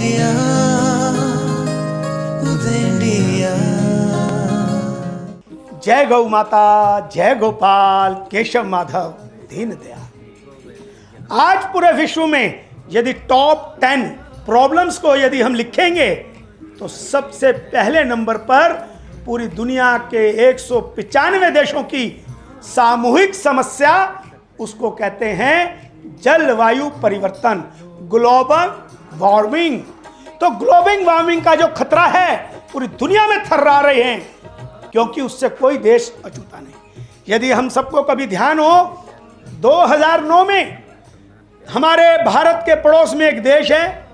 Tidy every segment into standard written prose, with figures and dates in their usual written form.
India, उदय India. जय गौ माता, जय गोपाल, केशव माधव, दीनदयाल। आज पूरे विश्व में यदि टॉप 10 प्रॉब्लम्स को यदि हम लिखेंगे तो सबसे पहले नंबर पर पूरी दुनिया के 195 देशों की सामूहिक समस्या, उसको कहते हैं जलवायु परिवर्तन, ग्लोबल वार्मिंग। तो ग्लोबल वार्मिंग का जो खतरा है पूरी दुनिया में थर्रा रहे हैं, क्योंकि उससे कोई देश अछूता नहीं। यदि हम सबको कभी ध्यान हो, 2009 में हमारे भारत के पड़ोस में एक देश है,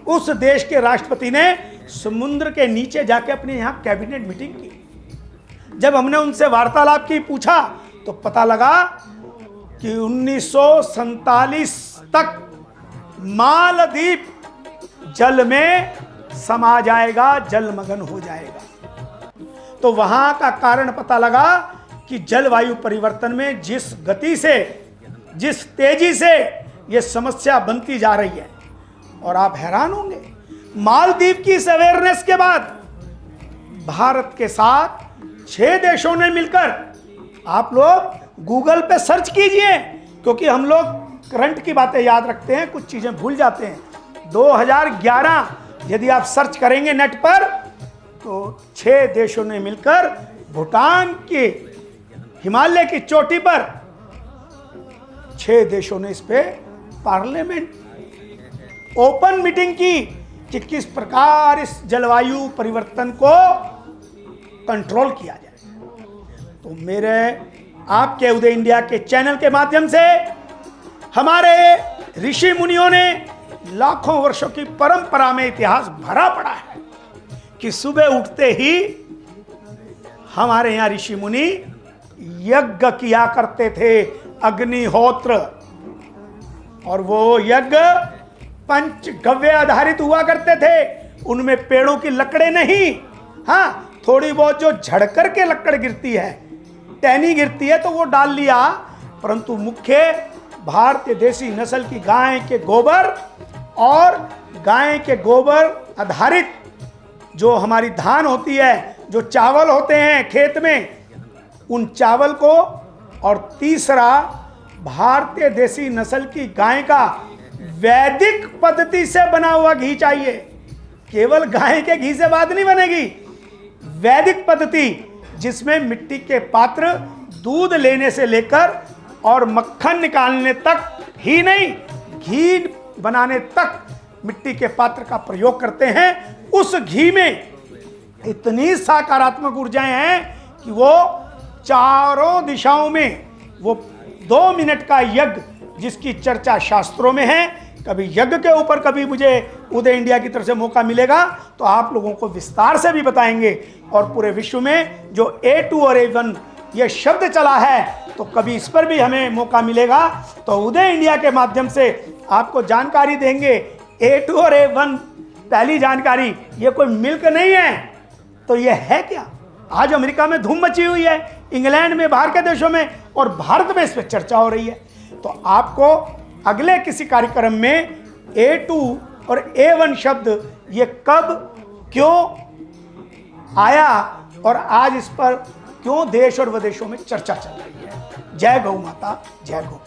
उस देश के राष्ट्रपति ने समुद्र के नीचे जाके अपने यहां कैबिनेट मीटिंग की। जब हमने उनसे वार्तालाप की, पूछा, तो पता लगा कि 1947 तक मालदीव जल में समा जाएगा, जलमग्न हो जाएगा। तो वहां का कारण पता लगा कि जलवायु परिवर्तन में जिस गति से, जिस तेजी से यह समस्या बनती जा रही है, और आप हैरान होंगे, मालदीव की इस अवेयरनेस के बाद भारत के साथ 6 देशों ने मिलकर, आप लोग गूगल पे सर्च कीजिए, क्योंकि हम लोग करंट की बातें याद रखते हैं, कुछ चीजें भूल जाते हैं। 2011 यदि आप सर्च करेंगे नेट पर, तो 6 देशों ने मिलकर भूटान के हिमालय की चोटी पर 6 देशों ने इस पे पार्लियामेंट ओपन मीटिंग की कि किस प्रकार इस जलवायु परिवर्तन को कंट्रोल किया जाए। तो मेरे आपके उदय इंडिया के चैनल के माध्यम से हमारे ऋषि मुनियों ने लाखों वर्षों की परंपरा में इतिहास भरा पड़ा है कि सुबह उठते ही हमारे यहां ऋषि मुनि यज्ञ किया करते थे, अग्निहोत्र, और वो यज्ञ पंचगव्य आधारित हुआ करते थे। उनमें पेड़ों की लकड़ें नहीं, हाँ, थोड़ी बहुत जो झड़कर के लकड़ गिरती है, टहनी गिरती है, तो वो डाल लिया, परंतु मुख्य भारतीय देसी नस्ल की गाय के गोबर और गाय के गोबर आधारित जो हमारी धान होती है, जो चावल होते हैं खेत में, उन चावल को, और तीसरा भारतीय देसी नस्ल की गाय का वैदिक पद्धति से बना हुआ घी चाहिए। केवल गाय के घी से बात नहीं बनेगी, वैदिक पद्धति जिसमें मिट्टी के पात्र दूध लेने से लेकर और मक्खन निकालने तक ही नहीं, घी बनाने तक मिट्टी के पात्र का प्रयोग करते हैं। उस घी में इतनी सकारात्मक ऊर्जाएं हैं कि वो चारों दिशाओं में, वो 2 मिनट का यज्ञ जिसकी चर्चा शास्त्रों में है, कभी यज्ञ के ऊपर कभी मुझे उदय इंडिया की तरफ से मौका मिलेगा तो आप लोगों को विस्तार से भी बताएंगे। और पूरे विश्व में जो A2 और A1 ये शब्द चला है, तो कभी इस पर भी हमें मौका मिलेगा तो उदय इंडिया के माध्यम से आपको जानकारी देंगे। A2 और A1 पहली जानकारी, ये कोई मिल्क नहीं है, तो ये है क्या? आज अमेरिका में धूम मची हुई है, इंग्लैंड में, बाहर के देशों में, और भारत में इस पर चर्चा हो रही है। तो आपको अगले किसी कार्यक्रम में A2 और A1 शब्द ये कब, क्यों आया, और आज इस पर क्यों देश और विदेशों में चर्चा चल रही है। जय गौ माता, जय गौ।